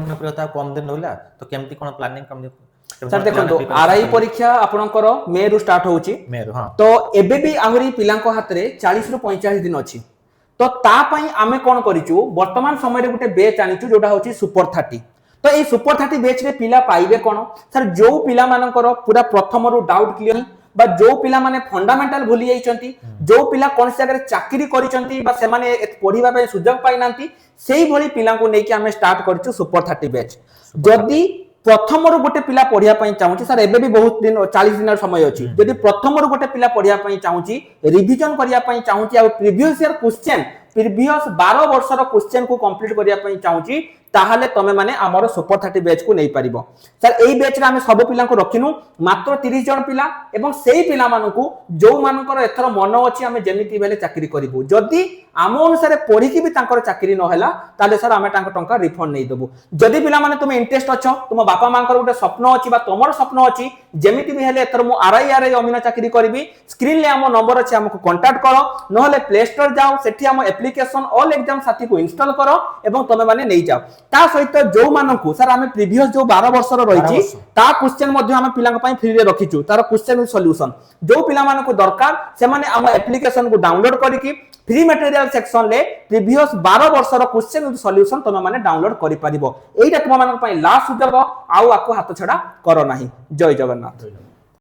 Recruitment period था कम दिन रहला तो केमती कोन प्लानिंग कम सर देखो आरआई परीक्षा आपनकर मे रु स्टार्ट होउची मे रु हां तो एबे भी आहुरी पिलांको हाथ रे 40 रु 45 दिन अछि तो ता पई आमे कोन करिचु वर्तमान समय रे गुटे बैच आनिचु जोटा होची सुपर 30 तो ए सुपर 30 बैच रे पिला पाइबे कोन सर जो पिला मानकर पूरा प्रथम रु डाउट क्लियर बा जो पिला माने फंडामेंटल भूली जाइचंती जो पिला कोन से जगह चाकरी करिचंती बा से माने पढिबा पे सुजोग पाइ नांती सेही भली पिला को नेकी आमे स्टार्ट करिचु सुपर 30 बैच जदी प्रथम रु गोटे पिला पढ़िया पई चाहूची सर एबे भी बहुत दिन 40 दिन समय अछि यदि प्रथम रु गोटे पिला पढ़िया पई चाहूची रिवीजन करिया पई चाहूची आ previous year question previous 12 वर्षर question को कंप्लीट करिया पई चाहूची ताहाले तमे माने हमर सुपर 30 बैच को नै परिबो सर एई बैच रे हम सब पिला को रखिनु मात्र 30 जन पिला एवं सेही पिला मानकू जो मानकर एथर मन अछि हम जेमिति बेले चाकरी करिबो जदी आम अनुसार पढ़ी की भी तांकर चाकरी न होला ताले सर आमे तांकर टंका रिफंड नै देबो जदी पिला माने तुम इंटरेस्ट अछ तुम बापा मांकर गोटे स्वप्न अछि बा तमर स्वप्न अछि जेमिति भी हेले एथर मु आरआई अमीना चाकरी करबी स्क्रीन ले हम नंबर अछि हमको कांटेक्ट करो न होले प्ले स्टोर जाओ सेठी हम एप्लीकेशन ऑल एग्जाम साथी को इंस्टॉल करो एवं तमे माने नै जाओ ता सहित जो मानकू सर आमे प्रीवियस जो 12 वर्षर रहिछि ता क्वेश्चन मध्ये हम पिला पई फ्री रे रखिछु तार क्वेश्चन सॉल्यूशन जो पिला मानकू दरकार से माने हम एप्लीकेशन को डाउनलोड करिकि फ्री मटेरियल सेक्शन ले प्रीवियस 12 वर्षर क्वेश्चन सॉल्यूशन तमे माने डाउनलोड करि परिबो एइटा तुम मानक पई लास्ट सुजोग आउ आको हाथ छडा करो नाही जय जगन्नाथ।